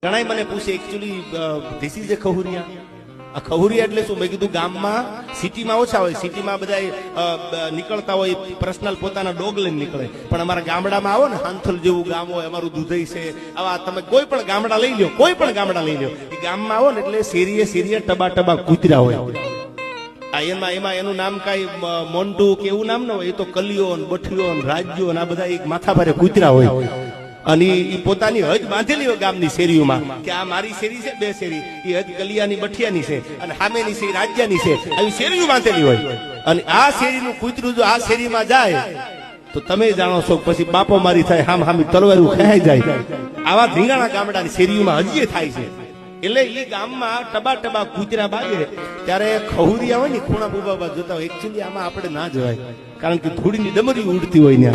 ઘણાય મને પૂછે એકચ્યુઅલી ધીસ ઇઝ એ ખહુરિયા. આ ખહુરિયા એટલે શું? મેં કીધું ગામમાં સિટીમાં ઓછા હોય, સિટીમાં બધા નીકળતા હોય પર્સનલ પોતાના ડોગ લઈને નીકળે, પણ અમારા ગામડામાં આવો ને, હાંથલ જેવું ગામ હોય, અમારું દુધઈ છે, આવા તમે કોઈ પણ ગામડા લઈ લો, કોઈ પણ ગામડા લઈ લો, એ ગામમાં આવો ને એટલે શેરીએ શેરીએ ટબા ટબા કૂતરા હોય. એમાં એનું નામ કઈ મોન્ટુ કે એવું નામ ન હોય, એ તો કલિયો ને બઠિયો ને રાજ્યો ને આ બધા એક માથા ભારે કૂતરા હોય. અને એ પોતાની હદ બાંધેલી હોય ગામની શેરીઓમાં કે આ મારી શેરી છે, બે શેરી, એ હદ કલિયાની બઠિયાની છે અને સામેની શેરી રાજ્યની છે, આવી શેરીઓ બાંધેલી હોય. અને આ શેરીનું કૂતરું જો આ શેરીમાં જાય તો તમે જાણો છો પછી બાપો મારી થાય, હામ હામી તલવારું ખેંચાઈ જાય. આવા ધીંગાણા ગામડાની શેરીઓમાં હજી થાય છે. એટલે એ ગામમાં ટબા ટબા કૂતરા બાગે ત્યારે ખહુરિયા હોય ને ખૂણા બુબા જોતા હોય. એકચ્યુઅલી આમાં આપણે ના જવાય, કારણ કે ધૂળની ડમરી ઉડતી હોય ને.